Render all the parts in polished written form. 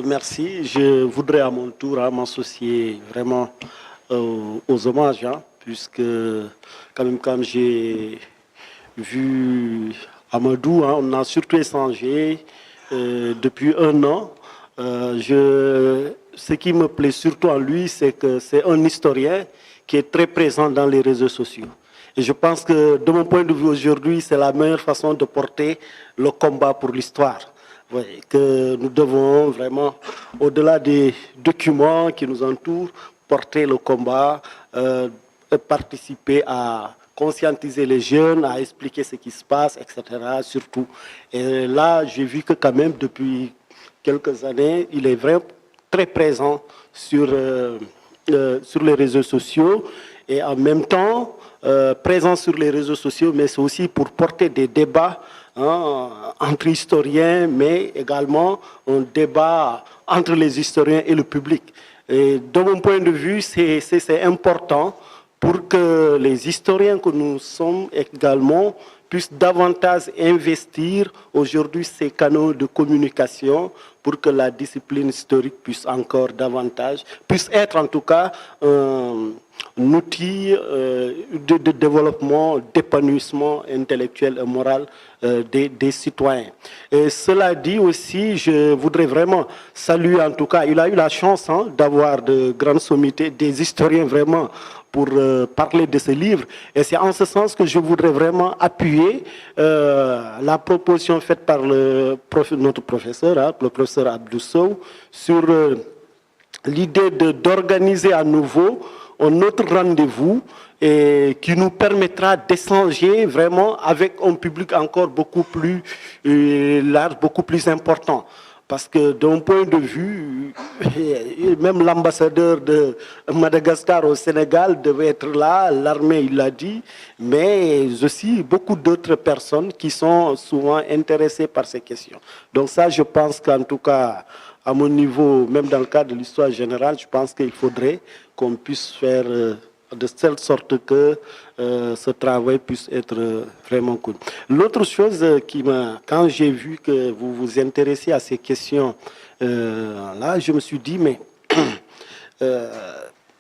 Merci. Je voudrais à mon tour m'associer vraiment aux hommages, puisque quand même quand j'ai vu Amadou, on a surtout échangé depuis un an. Ce qui me plaît surtout en lui, c'est que c'est un historien qui est très présent dans les réseaux sociaux. Et je pense que de mon point de vue aujourd'hui, c'est la meilleure façon de porter le combat pour l'histoire. Oui, que nous devons vraiment, au-delà des documents qui nous entourent, porter le combat, participer à conscientiser les jeunes, à expliquer ce qui se passe, etc. Surtout. Et là, j'ai vu que quand même depuis quelques années, il est vraiment très présent sur les réseaux sociaux et en même temps présent sur les réseaux sociaux, mais c'est aussi pour porter des débats entre historiens, mais également un débat entre les historiens et le public. Et de mon point de vue, c'est important pour que les historiens que nous sommes également puissent davantage investir aujourd'hui ces canaux de communication pour que la discipline historique puisse encore davantage, puisse être en tout cas un outil de développement, d'épanouissement intellectuel et moral des citoyens. Et cela dit aussi, je voudrais vraiment saluer en tout cas, il a eu la chance d'avoir de grandes sommités, des historiens vraiment pour parler de ce livre. Et c'est en ce sens que je voudrais vraiment appuyer la proposition faite par notre professeur, le professeur Abdou Sow, sur l'idée d'organiser à nouveau un autre rendez-vous et qui nous permettra d'échanger vraiment avec un public encore beaucoup plus large, beaucoup plus important. Parce que d'un point de vue, même l'ambassadeur de Madagascar au Sénégal devait être là, l'armée il l'a dit, mais aussi beaucoup d'autres personnes qui sont souvent intéressées par ces questions. Donc ça, je pense qu'en tout cas, à mon niveau, même dans le cadre de l'histoire générale, je pense qu'il faudrait qu'on puisse faire de telle sorte que ce travail puisse être vraiment cool. L'autre chose qui m'a, quand j'ai vu que vous vous intéressez à ces questions, là, je me suis dit, mais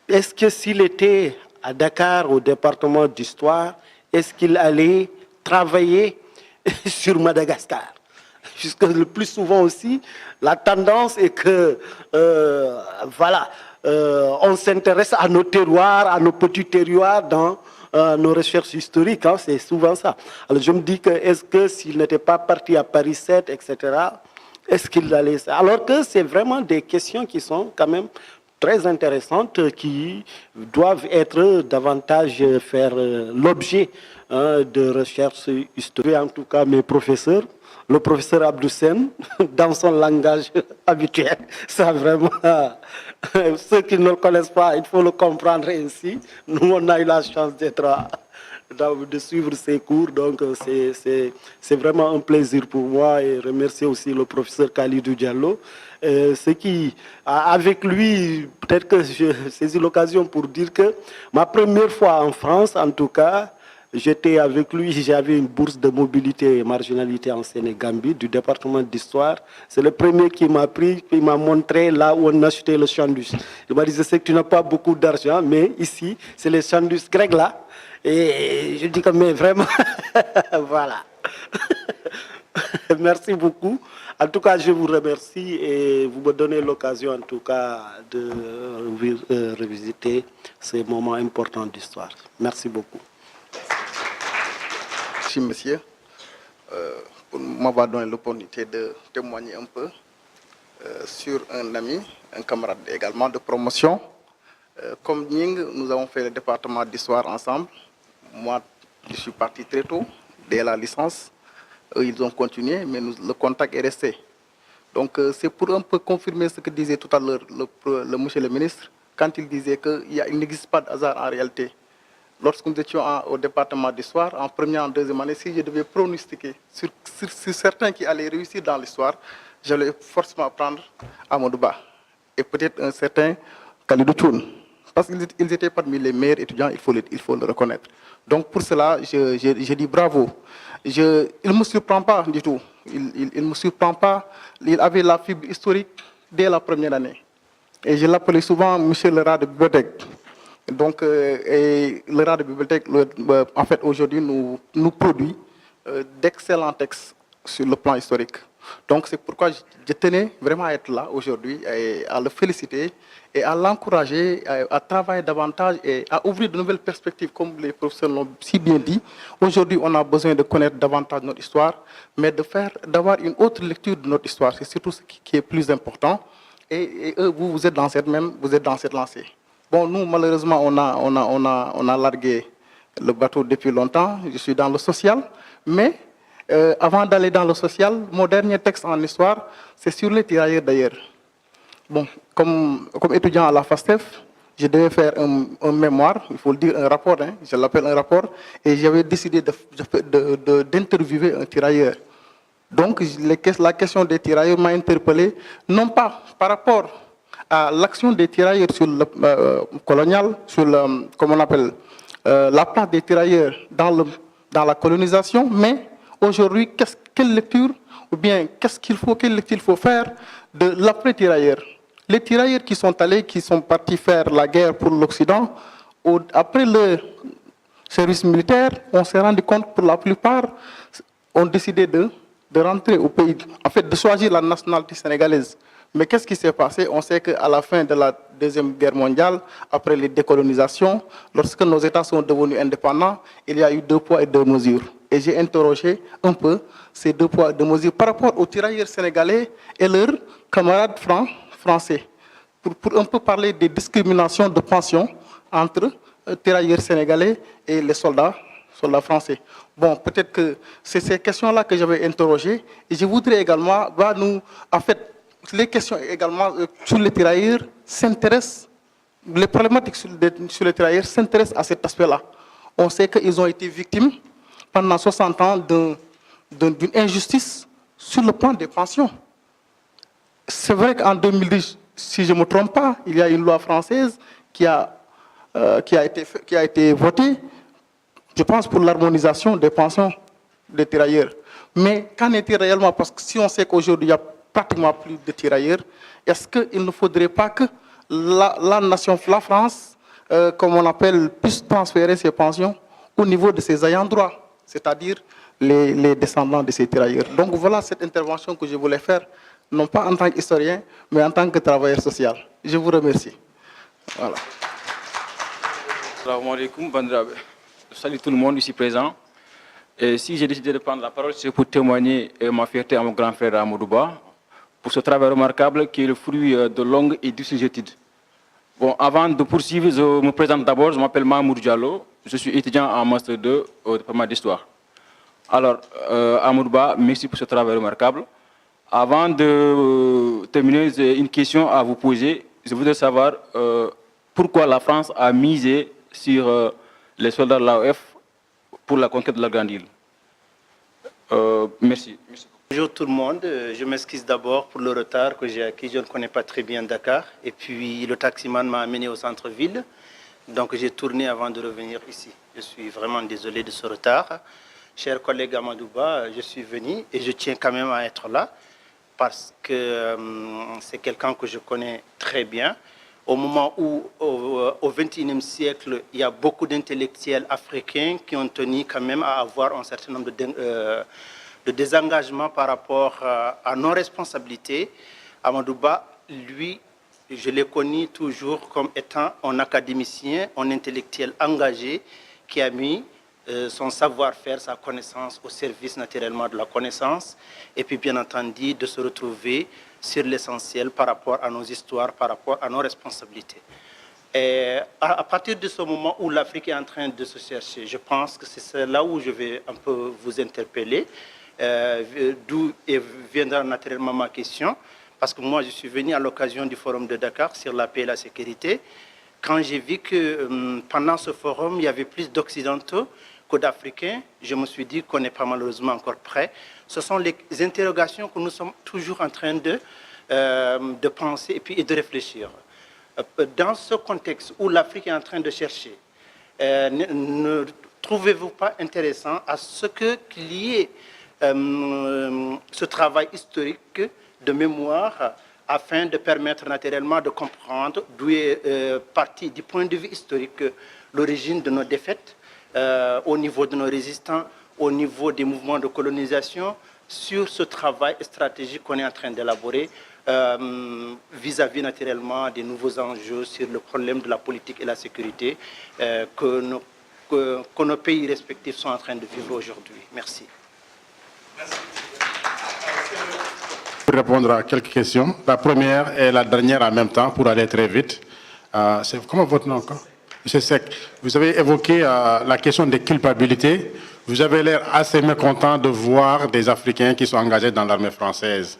est-ce que s'il était à Dakar, au département d'histoire, est-ce qu'il allait travailler sur Madagascar? Puisque le plus souvent aussi, la tendance est que, voilà, on s'intéresse à nos terroirs, à nos petits terroirs dans nos recherches historiques, c'est souvent ça. Alors je me dis que est-ce que s'il n'était pas parti à Paris 7, etc., est-ce qu'il allait... Alors que c'est vraiment des questions qui sont quand même très intéressantes, qui doivent être davantage faire l'objet de recherches historiques. En tout cas, mes professeurs, le professeur Abdou Sen, dans son langage habituel, ça vraiment... ceux qui ne le connaissent pas, il faut le comprendre ainsi. Nous, on a eu la chance de suivre ces cours, donc c'est vraiment un plaisir pour moi et remercier aussi le professeur Khalidou Diallo. Ce qui, avec lui, peut-être que je saisis l'occasion pour dire que ma première fois en France, en tout cas, j'étais avec lui, j'avais une bourse de mobilité et marginalité en Sénégambie du département d'histoire. C'est le premier qui m'a pris, il m'a montré là où on achetait le sandwich. Il m'a dit, je sais que tu n'as pas beaucoup d'argent, mais ici, c'est les sandwichs grecs là. Et je dis que, mais vraiment, voilà. Merci beaucoup. En tout cas, je vous remercie et vous me donnez l'occasion, en tout cas, de revisiter ces moments importants d'histoire. Merci beaucoup. Merci, monsieur, pour m'avoir donné l'opportunité de témoigner un peu sur un ami, un camarade également de promotion. Comme Ning, nous avons fait le département d'histoire ensemble. Moi, Je suis parti très tôt, dès la licence. Eux, ils ont continué, mais le contact est resté. Donc, c'est pour un peu confirmer ce que disait tout à l'heure le monsieur le ministre, quand il disait qu'il n'existe pas de hasard en réalité. Lorsque nous étions au département d'histoire, en première et en deuxième année, si je devais pronostiquer sur certains qui allaient réussir dans l'histoire, j'allais forcément prendre Amadou Ba et peut-être un certain Khalidou Thioune. Parce qu'ils étaient parmi les meilleurs étudiants, il faut le reconnaître. Donc pour cela, je dis bravo. Il ne me surprend pas du tout. Il ne me surprend pas. Il avait la fibre historique dès la première année. Et je l'appelais souvent monsieur le rat de bibliothèque. Donc, et le rat de bibliothèque, en fait, aujourd'hui, nous produit d'excellents textes sur le plan historique. Donc, c'est pourquoi je tenais vraiment à être là aujourd'hui, et à le féliciter et à l'encourager à travailler davantage et à ouvrir de nouvelles perspectives, comme les professeurs l'ont si bien dit. Aujourd'hui, on a besoin de connaître davantage notre histoire, mais d'avoir une autre lecture de notre histoire. C'est surtout ce qui est plus important. Et eux, vous êtes dans cette lancée. Bon, nous, malheureusement, on a largué le bateau depuis longtemps. Je suis dans le social. Mais avant d'aller dans le social, mon dernier texte en histoire, c'est sur les tirailleurs d'ailleurs. Bon, comme étudiant à la FASTEF, je devais faire un mémoire, il faut le dire, un rapport, hein, je l'appelle un rapport, et j'avais décidé d'interviewer un tirailleur. Donc, la question des tirailleurs m'a interpellé, non pas par rapport à l'action des tirailleurs sur le colonial, sur comme on appelle, la place des tirailleurs dans la colonisation, mais aujourd'hui, quelle lecture, ou bien quelle lecture il faut faire de l'après-tirailleur. Les tirailleurs qui sont partis faire la guerre pour l'Occident, après le service militaire, on s'est rendu compte pour la plupart, ont décidé de rentrer au pays, en fait, de choisir la nationalité sénégalaise. Mais qu'est-ce qui s'est passé? On sait qu'à la fin de la Deuxième Guerre mondiale, après les décolonisations, lorsque nos États sont devenus indépendants, il y a eu 2 poids et 2 mesures. Et j'ai interrogé un peu ces 2 poids et 2 mesures par rapport aux tirailleurs sénégalais et leurs camarades français, pour un peu parler des discriminations de pension entre tirailleurs sénégalais et les soldats français. Bon, peut-être que c'est ces questions-là que j'avais interrogées. Et je voudrais également, en fait, les questions également sur les tirailleurs s'intéressent, les problématiques sur les tirailleurs s'intéressent à cet aspect-là. On sait qu'ils ont été victimes pendant 60 ans d'une injustice sur le plan des pensions. C'est vrai qu'en 2010, si je ne me trompe pas, il y a une loi française qui a été votée, je pense, pour l'harmonisation des pensions des tirailleurs. Mais qu'en est-il réellement? Parce que si on sait qu'aujourd'hui, il y a pratiquement plus de tirailleurs, est-ce qu'il ne faudrait pas que la nation, la France, comme on appelle, puisse transférer ses pensions au niveau de ses ayants droit, c'est-à-dire les descendants de ces tirailleurs? Donc voilà cette intervention que je voulais faire, non pas en tant qu'historien, mais en tant que travailleur social. Je vous remercie. Voilà. Assalamu alaikum, Bandrabe. Salut tout le monde ici présent. Et si j'ai décidé de prendre la parole, c'est pour témoigner ma fierté à mon grand frère Amadou Ba pour ce travail remarquable qui est le fruit de longues et difficiles études. Bon, avant de poursuivre, je me présente d'abord, je m'appelle Mahmoud Diallo, je suis étudiant en Master 2 au département d'Histoire. Alors, Amadou Ba, merci pour ce travail remarquable. Avant de terminer, j'ai une question à vous poser. Je voudrais savoir pourquoi la France a misé sur les soldats de l'AOF pour la conquête de la Grande Île. Merci. Bonjour tout le monde, je m'excuse d'abord pour le retard que j'ai acquis. Je ne connais pas très bien Dakar et puis le taximan m'a amené au centre-ville. Donc j'ai tourné avant de revenir ici. Je suis vraiment désolé de ce retard. Cher collègue Amadou Ba, je suis venu et je tiens quand même à être là parce que c'est quelqu'un que je connais très bien. Au moment où, au XXIe siècle, il y a beaucoup d'intellectuels africains qui ont tenu quand même à avoir un certain nombre de désengagement par rapport à nos responsabilités. Amadou Ba, lui, je l'ai connu toujours comme étant un académicien, un intellectuel engagé qui a mis son savoir-faire, sa connaissance au service naturellement de la connaissance et puis bien entendu de se retrouver sur l'essentiel par rapport à nos histoires, par rapport à nos responsabilités. Et à partir de ce moment où l'Afrique est en train de se chercher, je pense que c'est là où je vais un peu vous interpeller, d'où viendra naturellement ma question, parce que moi je suis venu à l'occasion du forum de Dakar sur la paix et la sécurité. Quand j'ai vu que pendant ce forum, il y avait plus d'Occidentaux que d'Africains, je me suis dit qu'on n'est pas malheureusement encore prêt. Ce sont les interrogations que nous sommes toujours en train de penser et puis de réfléchir. Dans ce contexte où l'Afrique est en train de chercher, ne trouvez-vous pas intéressant à ce qu'il y ait ce travail historique de mémoire afin de permettre naturellement de comprendre d'où est parti du point de vue historique l'origine de nos défaites au niveau de nos résistants, au niveau des mouvements de colonisation, sur ce travail stratégique qu'on est en train d'élaborer vis-à-vis naturellement des nouveaux enjeux sur le problème de la politique et la sécurité que nos pays respectifs sont en train de vivre aujourd'hui. Merci. Merci. Pour répondre à quelques questions, la première et la dernière en même temps pour aller très vite. Comment votre nom encore? Monsieur Seck, vous avez évoqué la question des culpabilités. Vous avez l'air assez mécontent de voir des Africains qui sont engagés dans l'armée française.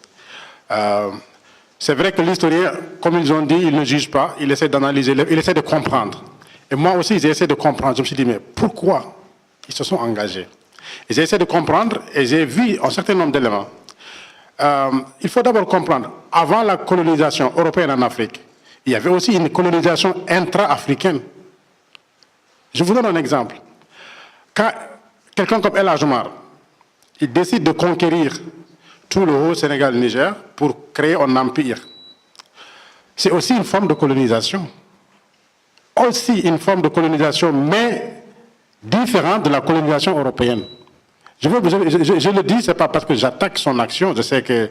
C'est vrai que l'historien, comme ils ont dit, il ne juge pas, il essaie d'analyser, il essaie de comprendre. Et moi aussi, j'ai essayé de comprendre. Je me suis dit, mais pourquoi ils se sont engagés? Et j'ai essayé de comprendre et j'ai vu un certain nombre d'éléments. Il faut d'abord comprendre, avant la colonisation européenne en Afrique, il y avait aussi une colonisation intra-africaine. Je vous donne un exemple. Quand quelqu'un comme El Hadj Omar, il décide de conquérir tout le Haut-Sénégal-Niger pour créer un empire, c'est aussi une forme de colonisation. Aussi une forme de colonisation, mais différente de la colonisation européenne. Je le dis, ce n'est pas parce que j'attaque son action, je sais que...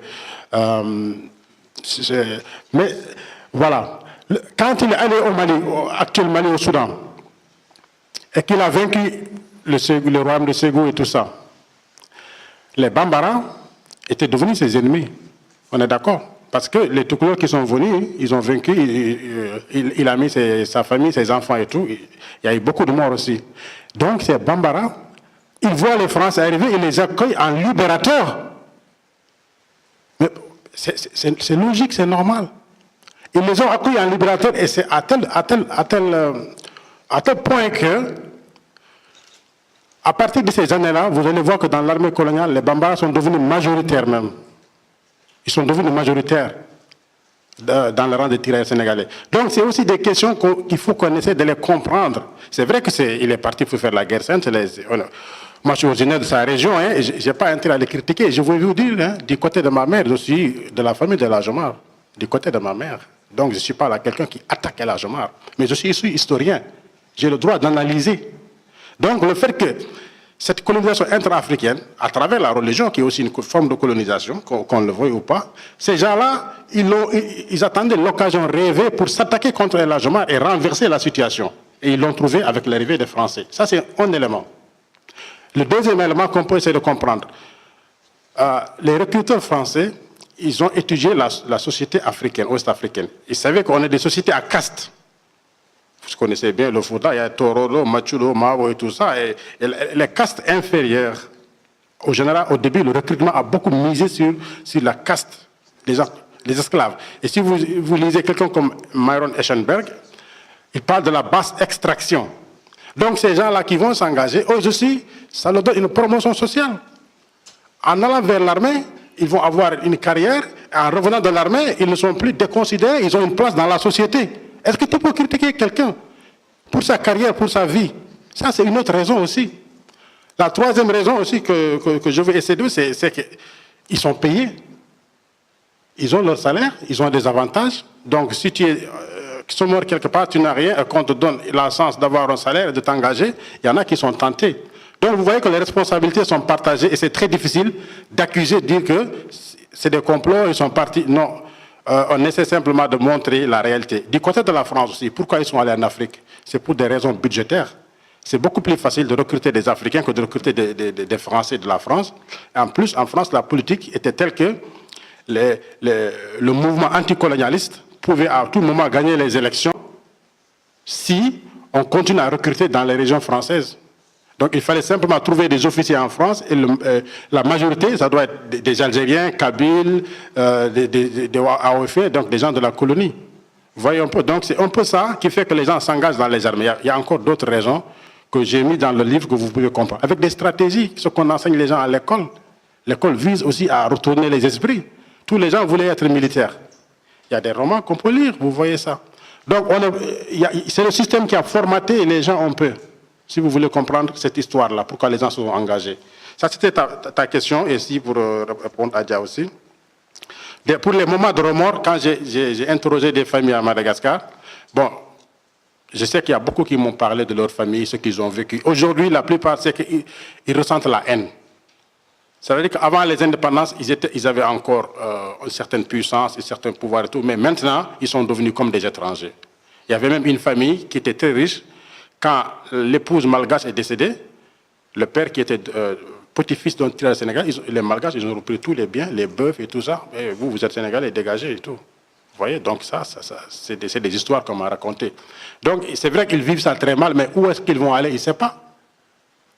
mais voilà. Quand il est allé au Mali, actuel Mali au Soudan, et qu'il a vaincu le royaume de Ségou et tout ça, les Bambara étaient devenus ses ennemis. On est d'accord? Parce que les Toucouleurs qui sont venus, ils ont vaincu, il a mis sa famille, ses enfants et tout. Il y a eu beaucoup de morts aussi. Donc ces Bambara, ils voient les Français arriver, ils les accueillent en libérateurs. Mais c'est logique, c'est normal. Ils les ont accueillis en libérateurs et c'est à tel point que, à partir de ces années-là, vous allez voir que dans l'armée coloniale, les Bambara sont devenus majoritaires même. Ils sont devenus majoritaires dans le rang des tirailleurs sénégalais. Donc c'est aussi des questions qu'il faut qu'on essaie de les comprendre. C'est vrai qu'il est parti pour faire la guerre sainte. Moi je suis originaire de sa région, hein, et je n'ai pas intérêt à les critiquer. Je veux vous dire, hein, du côté de ma mère, je suis de la famille de El Hadj Omar, du côté de ma mère. Donc je ne suis pas là quelqu'un qui attaque El Hadj Omar. Mais je suis historien. J'ai le droit d'analyser. Donc le fait que cette colonisation intra-africaine, à travers la religion, qui est aussi une forme de colonisation, qu'on le veuille ou pas, ces gens-là, ils attendaient l'occasion rêvée pour s'attaquer contre El Hadj Omar et renverser la situation. Et ils l'ont trouvé avec l'arrivée des Français. Ça, c'est un élément. Le deuxième élément qu'on peut essayer de comprendre, les recruteurs français, ils ont étudié la société africaine, ouest-africaine. Ils savaient qu'on est des sociétés à caste. Vous connaissez bien le Fouta, il y a Tororo, Machulo, Mao et tout ça. Et les castes inférieures, au général, au début, le recrutement a beaucoup misé sur la caste, les esclaves. Et si vous lisez quelqu'un comme Myron Eschenberg, il parle de la basse extraction. Donc ces gens-là qui vont s'engager, eux aussi, ça leur donne une promotion sociale. En allant vers l'armée, ils vont avoir une carrière. En revenant de l'armée, ils ne sont plus déconsidérés, ils ont une place dans la société. Est-ce que tu peux critiquer quelqu'un pour sa carrière, pour sa vie? Ça, c'est une autre raison aussi. La troisième raison aussi que je veux essayer de dire, c'est qu'ils sont payés. Ils ont leur salaire, ils ont des avantages. Donc, si tu es mort quelque part, tu n'as rien, et qu'on te donne la chance d'avoir un salaire et de t'engager, il y en a qui sont tentés. Donc, vous voyez que les responsabilités sont partagées et c'est très difficile d'accuser, de dire que c'est des complots, ils sont partis. Non. On essaie simplement de montrer la réalité. Du côté de la France aussi, pourquoi ils sont allés en Afrique? C'est pour des raisons budgétaires. C'est beaucoup plus facile de recruter des Africains que de recruter des Français de la France. Et en plus, en France, la politique était telle que le mouvement anticolonialiste pouvait à tout moment gagner les élections si on continue à recruter dans les régions françaises. Donc il fallait simplement trouver des officiers en France et la majorité, ça doit être des Algériens, Kabyles, des AOF, donc des gens de la colonie. Vous voyez un peu, donc c'est un peu ça qui fait que les gens s'engagent dans les armées. Il y a encore d'autres raisons que j'ai mis dans le livre que vous pouvez comprendre. Avec des stratégies, ce qu'on enseigne les gens à l'école. L'école vise aussi à retourner les esprits. Tous les gens voulaient être militaires. Il y a des romans qu'on peut lire, vous voyez ça. Donc c'est le système qui a formaté les gens un peu. Si vous voulez comprendre cette histoire-là, pourquoi les gens sont engagés. Ça, c'était ta question, et ici pour répondre à Dia aussi. Pour les moments de remords, quand j'ai interrogé des familles à Madagascar, bon, je sais qu'il y a beaucoup qui m'ont parlé de leur famille, ce qu'ils ont vécu. Aujourd'hui, la plupart, c'est qu'ils ressentent la haine. Ça veut dire qu'avant les indépendances, ils avaient encore une certaine puissance, un certain pouvoir et tout, mais maintenant, ils sont devenus comme des étrangers. Il y avait même une famille qui était très riche. Quand l'épouse malgache est décédée, le père qui était petit-fils d'un tireur sénégalais, les malgaches, ils ont repris tous les biens, les bœufs et tout ça. Et vous êtes sénégalais, dégagez et tout. Vous voyez, donc ça c'est des histoires qu'on m'a racontées. Donc c'est vrai qu'ils vivent ça très mal, mais où est-ce qu'ils vont aller, ils ne savent pas.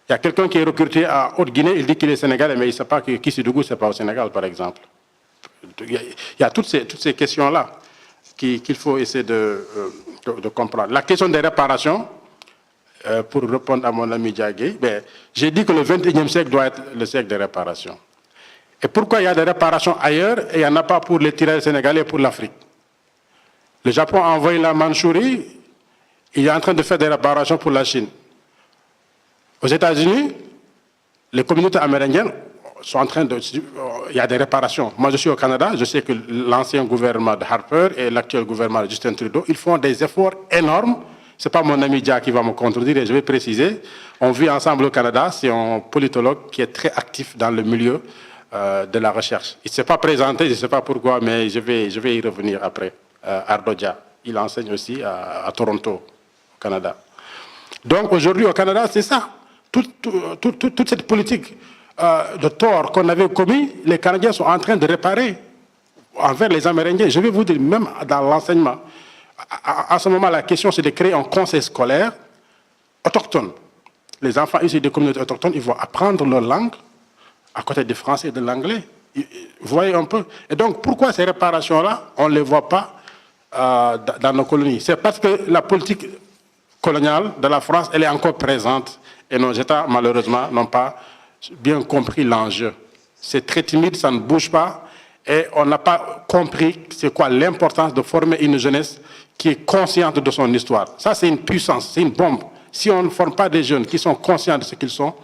Il y a quelqu'un qui est recruté à Haute-Guinée, il dit qu'il est sénégalais, mais il ne sait pas que Kissidougu, ce n'est pas au Sénégal, par exemple. Il y a toutes ces questions-là qu'il faut essayer de comprendre. La question des réparations, pour répondre à mon ami Diagué, j'ai dit que le 21e siècle doit être le siècle des réparations. Et pourquoi il y a des réparations ailleurs et il n'y en a pas pour les tirailleurs sénégalais et pour l'Afrique? Le Japon a envoyé la Mandchourie, il est en train de faire des réparations pour la Chine. Aux États-Unis, les communautés amérindiennes sont en train de... Il y a des réparations. Moi, je suis au Canada, je sais que l'ancien gouvernement de Harper et l'actuel gouvernement de Justin Trudeau, ils font des efforts énormes. Ce n'est pas mon ami Dia qui va me contredire et je vais préciser. On vit ensemble au Canada, c'est un politologue qui est très actif dans le milieu de la recherche. Il ne s'est pas présenté, je ne sais pas pourquoi, mais je vais y revenir après. Ardo Dia, il enseigne aussi à Toronto, au Canada. Donc aujourd'hui au Canada, c'est ça. Toute cette politique de tort qu'on avait commis, les Canadiens sont en train de réparer envers les Amérindiens. Je vais vous dire, même dans l'enseignement, à ce moment, la question, c'est de créer un conseil scolaire autochtone. Les enfants issus des communautés autochtones, ils vont apprendre leur langue à côté du français et de l'anglais. Vous voyez un peu. Et donc, pourquoi ces réparations-là, on ne les voit pas dans nos colonies? C'est parce que la politique coloniale de la France, elle est encore présente. Et nos États, malheureusement, n'ont pas bien compris l'enjeu. C'est très timide, ça ne bouge pas. Et on n'a pas compris c'est quoi l'importance de former une jeunesse qui est consciente de son histoire. Ça, c'est une puissance, c'est une bombe. Si on ne forme pas des jeunes qui sont conscients de ce qu'ils sont,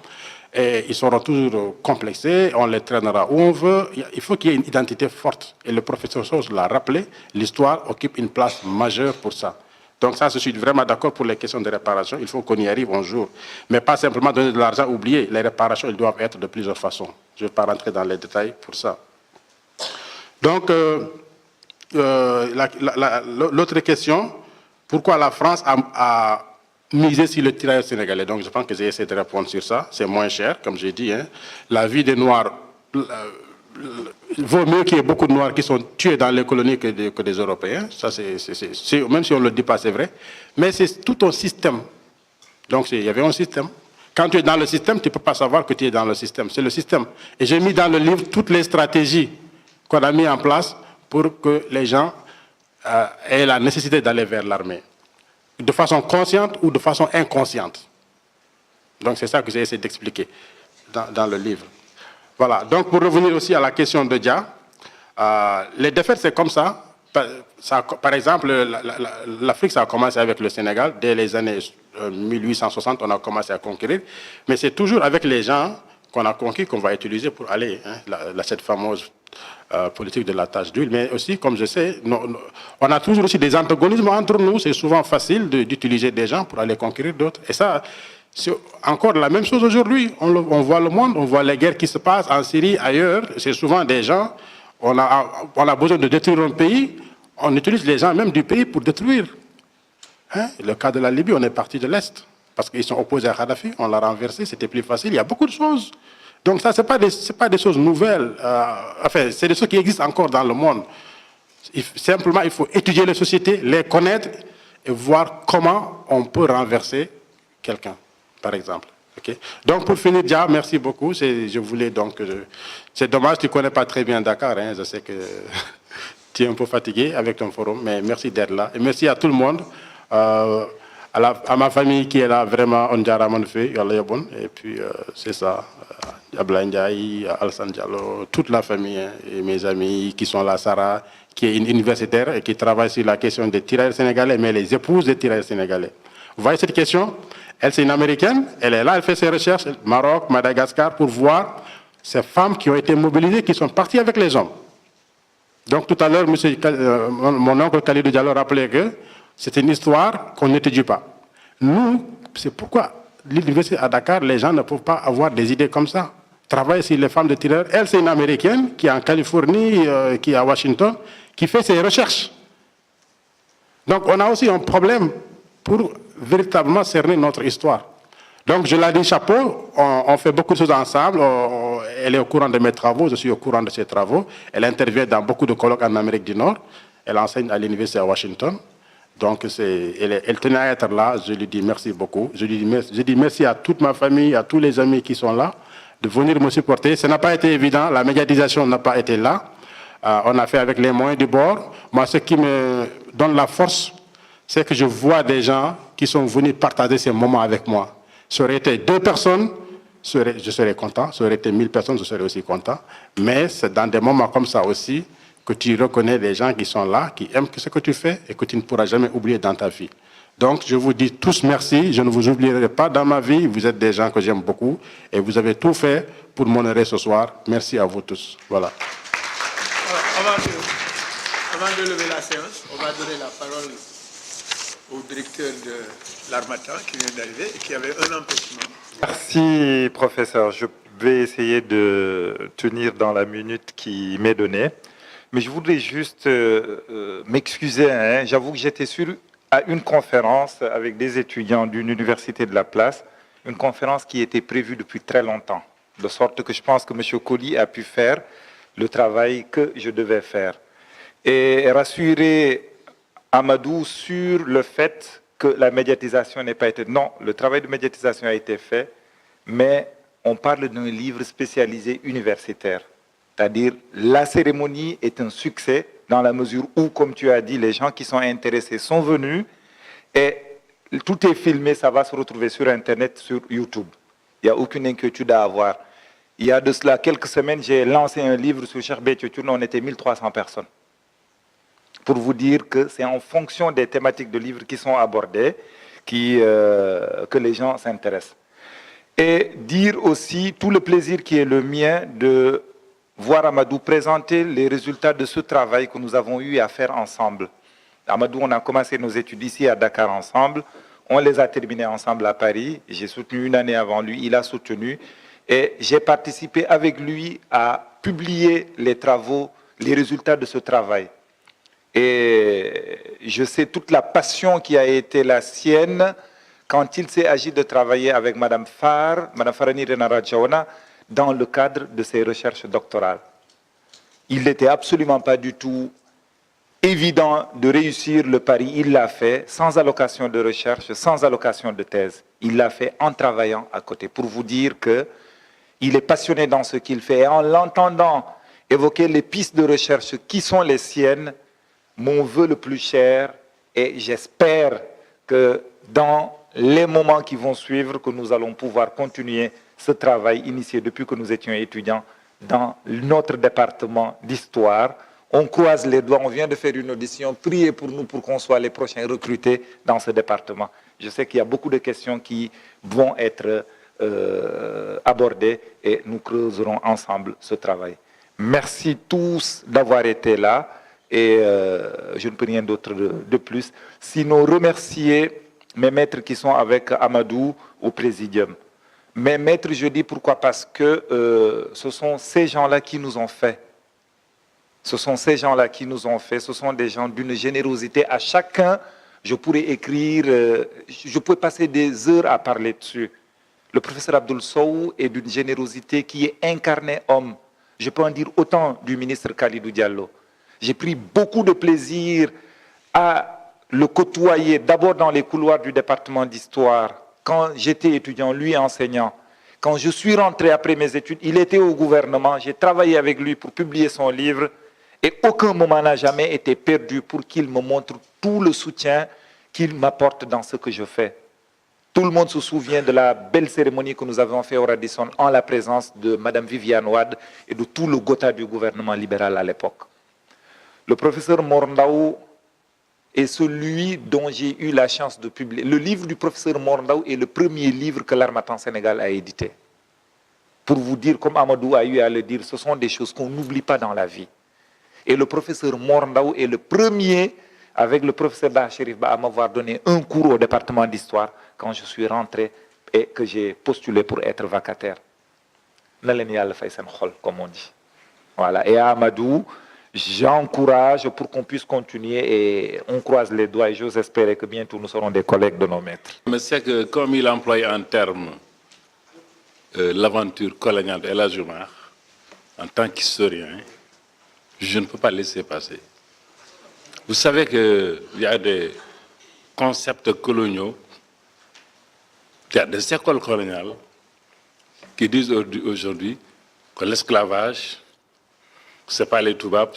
ils seront toujours complexés, on les traînera où on veut. Il faut qu'il y ait une identité forte. Et le professeur Sauce l'a rappelé, l'histoire occupe une place majeure pour ça. Donc ça, je suis vraiment d'accord pour les questions de réparation. Il faut qu'on y arrive un jour. Mais pas simplement donner de l'argent, oublier. Les réparations, elles doivent être de plusieurs façons. Je ne vais pas rentrer dans les détails pour ça. Donc, l'autre question, pourquoi la France a misé sur le tirailleur sénégalais? Donc, je pense que j'ai essayé de répondre sur ça. C'est moins cher, comme j'ai dit. Hein. La vie des Noirs vaut mieux qu'il y ait beaucoup de Noirs qui sont tués dans les colonies que des Européens. Ça, même si on ne le dit pas, c'est vrai. Mais c'est tout un système. Donc, il y avait un système. Quand tu es dans le système, tu ne peux pas savoir que tu es dans le système. C'est le système. Et j'ai mis dans le livre toutes les stratégies qu'on a mis en place pour que les gens aient la nécessité d'aller vers l'armée. De façon consciente ou de façon inconsciente. Donc c'est ça que j'ai essayé d'expliquer dans le livre. Voilà, donc pour revenir aussi à la question de Dia, les défaites c'est comme ça. Par exemple, l'Afrique ça a commencé avec le Sénégal. Dès les années 1860, on a commencé à conquérir. Mais c'est toujours avec les gens qu'on a conquis qu'on va utiliser pour aller, cette fameuse politique de la tâche d'huile. Mais aussi, comme je sais, on a toujours aussi des antagonismes entre nous. C'est souvent facile d'utiliser des gens pour aller conquérir d'autres. Et ça, c'est encore la même chose aujourd'hui. On voit le monde, on voit les guerres qui se passent en Syrie, ailleurs. C'est souvent des gens, on a besoin de détruire un pays, on utilise les gens même du pays pour détruire. Le cas de la Libye, on est parti de l'Est. Parce qu'ils sont opposés à Kadhafi, on l'a renversé, c'était plus facile. Il y a beaucoup de choses. Donc ça, ce n'est pas des choses nouvelles. Enfin, c'est des choses qui existent encore dans le monde. Simplement, il faut étudier les sociétés, les connaître et voir comment on peut renverser quelqu'un, par exemple. Okay? Donc, pour finir, Dia, merci beaucoup. Je voulais donc... c'est dommage, tu ne connais pas très bien Dakar. Hein? Je sais que tu es un peu fatigué avec ton forum, mais merci d'être là. Et merci à tout le monde. À ma famille qui est là, vraiment, on dirait Manfé, et puis c'est ça, Ablaye Ndiaye, Alassane Diallo, toute la famille, hein, et mes amis qui sont là, Sarah, qui est une universitaire et qui travaille sur la question des tirailleurs sénégalais, mais les épouses des tirailleurs sénégalais. Vous voyez cette question? Elle, c'est une Américaine, elle est là, elle fait ses recherches, Maroc, Madagascar, pour voir ces femmes qui ont été mobilisées, qui sont parties avec les hommes. Donc tout à l'heure, mon oncle Khalidou Diallo rappelait que c'est une histoire qu'on n'étudie pas. Nous, c'est pourquoi l'université à Dakar, les gens ne peuvent pas avoir des idées comme ça. Travailler sur les femmes de tireurs. Elle, c'est une Américaine qui est en Californie, qui est à Washington, qui fait ses recherches. Donc on a aussi un problème pour véritablement cerner notre histoire. Donc je l'ai dit, chapeau, on fait beaucoup de choses ensemble. Elle est au courant de mes travaux, je suis au courant de ses travaux. Elle intervient dans beaucoup de colloques en Amérique du Nord. Elle enseigne à l'université à Washington. Donc elle tenait à être là, je lui dis merci beaucoup. Je dis merci à toute ma famille, à tous les amis qui sont là, de venir me supporter. Ça n'a pas été évident, la médiatisation n'a pas été là. On a fait avec les moyens du bord. Moi, ce qui me donne la force, c'est que je vois des gens qui sont venus partager ces moments avec moi. Ça aurait été 2 personnes, je serais content. Ça aurait été 1000 personnes, je serais aussi content. Mais c'est dans des moments comme ça aussi que tu reconnais les gens qui sont là, qui aiment ce que tu fais et que tu ne pourras jamais oublier dans ta vie. Donc, je vous dis tous merci. Je ne vous oublierai pas dans ma vie. Vous êtes des gens que j'aime beaucoup et vous avez tout fait pour m'honorer ce soir. Merci à vous tous. Voilà. Avant de lever la séance, on va donner la parole au directeur de l'Harmattan qui vient d'arriver et qui avait un empêchement. Merci, professeur. Je vais essayer de tenir dans la minute qui m'est donnée. Mais je voudrais juste m'excuser. Hein. J'avoue que j'étais à une conférence avec des étudiants d'une université de la place, une conférence qui était prévue depuis très longtemps, de sorte que je pense que M. Colli a pu faire le travail que je devais faire. Et rassurer Amadou sur le fait que la médiatisation n'ait pas été... Non, le travail de médiatisation a été fait, mais on parle d'un livre spécialisé universitaire. C'est-à-dire, la cérémonie est un succès dans la mesure où, comme tu as dit, les gens qui sont intéressés sont venus et tout est filmé, ça va se retrouver sur Internet, sur YouTube. Il n'y a aucune inquiétude à avoir. Il y a de cela quelques semaines, j'ai lancé un livre sur Cheikh Béthio Thioune, on était 1300 personnes. Pour vous dire que c'est en fonction des thématiques de livres qui sont abordées que les gens s'intéressent. Et dire aussi tout le plaisir qui est le mien de voir Amadou présenter les résultats de ce travail que nous avons eu à faire ensemble. Amadou, on a commencé nos études ici à Dakar ensemble, on les a terminées ensemble à Paris, j'ai soutenu une année avant lui, il a soutenu, et j'ai participé avec lui à publier les travaux, les résultats de ce travail. Et je sais toute la passion qui a été la sienne quand il s'est agi de travailler avec Mme Farani Renara-Djaona, dans le cadre de ses recherches doctorales. Il n'était absolument pas du tout évident de réussir le pari. Il l'a fait sans allocation de recherche, sans allocation de thèse. Il l'a fait en travaillant à côté, pour vous dire qu'il est passionné dans ce qu'il fait. Et en l'entendant évoquer les pistes de recherche qui sont les siennes, mon vœu le plus cher, et j'espère que dans les moments qui vont suivre, que nous allons pouvoir continuer ce travail initié depuis que nous étions étudiants dans notre département d'histoire. On croise les doigts, on vient de faire une audition, priez pour nous pour qu'on soit les prochains recrutés dans ce département. Je sais qu'il y a beaucoup de questions qui vont être abordées et nous creuserons ensemble ce travail. Merci tous d'avoir été là et je ne peux rien d'autre de plus, sinon remercier mes maîtres qui sont avec Amadou au Présidium. Mais maître, je dis pourquoi? Parce que ce sont ces gens-là qui nous ont fait. Ce sont ces gens-là qui nous ont fait. Ce sont des gens d'une générosité. À chacun, je pourrais écrire, je pourrais passer des heures à parler dessus. Le professeur Abdoul Sow est d'une générosité qui est incarnée homme. Je peux en dire autant du ministre Khalidou Diallo. J'ai pris beaucoup de plaisir à le côtoyer d'abord dans les couloirs du département d'histoire, quand j'étais étudiant, lui enseignant. Quand je suis rentré après mes études, il était au gouvernement, j'ai travaillé avec lui pour publier son livre et aucun moment n'a jamais été perdu pour qu'il me montre tout le soutien qu'il m'apporte dans ce que je fais. Tout le monde se souvient de la belle cérémonie que nous avons faite au Radisson en la présence de Mme Viviane Wade et de tout le Gotha du gouvernement libéral à l'époque. Le professeur Morndaou est celui dont j'ai eu la chance de publier. Le livre du professeur Morndaou est le premier livre que l'Harmattan Sénégal a édité. Pour vous dire, comme Amadou a eu à le dire, ce sont des choses qu'on n'oublie pas dans la vie. Et le professeur Morndaou est le premier, avec le professeur Dachérif Ba, à m'avoir donné un cours au département d'histoire quand je suis rentré et que j'ai postulé pour être vacataire. Comme on dit. Voilà. Et à Amadou, j'encourage pour qu'on puisse continuer et on croise les doigts et j'ose espérer que bientôt nous serons des collègues de nos maîtres. Mais c'est que comme il emploie en termes l'aventure coloniale de El Hadji Omar, en tant qu'historien, je ne peux pas laisser passer. Vous savez qu'il y a des concepts coloniaux, il y a des écoles coloniales qui disent aujourd'hui que l'esclavage, ce n'est pas les Toubabs,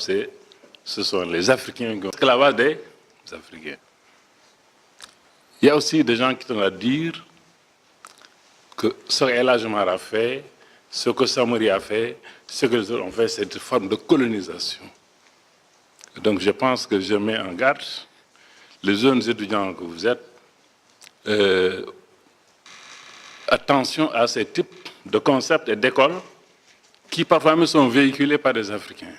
ce sont les Africains qui ont l'esclavage des Africains. Il y a aussi des gens qui sont à dire que ce qu'El Hadji Omar a fait, ce que Samori a fait, ce que les autres ont fait, c'est une forme de colonisation. Donc je pense que je mets en garde les jeunes étudiants que vous êtes, attention à ces types de concepts et d'écoles qui parfois même sont véhiculés par des Africains.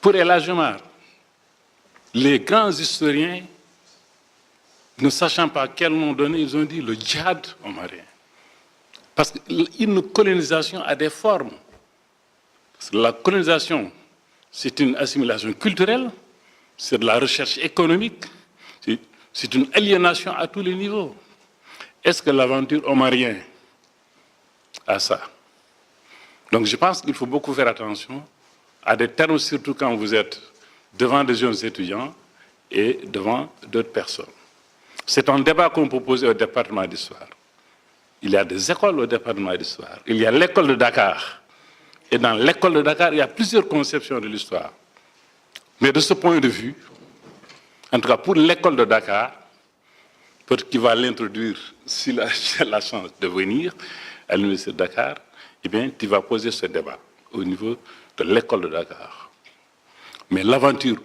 Pour El Hadji Omar, les grands historiens, ne sachant pas quel nom donner, ils ont dit le djihad omarien. Parce qu'une colonisation a des formes. La colonisation, c'est une assimilation culturelle, c'est de la recherche économique, c'est une aliénation à tous les niveaux. Est-ce que l'aventure omarienne a ça? Donc je pense qu'il faut beaucoup faire attention à des termes, surtout quand vous êtes devant des jeunes étudiants et devant d'autres personnes. C'est un débat qu'on propose au département d'histoire. Il y a des écoles au département d'histoire. Il y a l'école de Dakar. Et dans l'école de Dakar, il y a plusieurs conceptions de l'histoire. Mais de ce point de vue, en tout cas pour l'école de Dakar, qui va l'introduire, s'il a la chance de venir à l'université de Dakar, eh bien, tu vas poser ce débat au niveau de l'école de Dakar. Mais l'aventure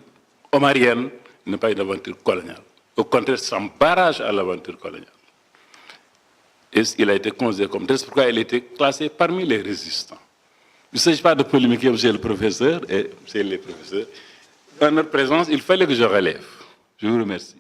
omarienne n'est pas une aventure coloniale. Au contraire, c'est un barrage à l'aventure coloniale. Et il a été considéré comme tel, c'est pourquoi il a été classé parmi les résistants. Il ne s'agit pas de polémiquer, monsieur le professeur, et monsieur les professeurs. En notre présence, il fallait que je relève. Je vous remercie.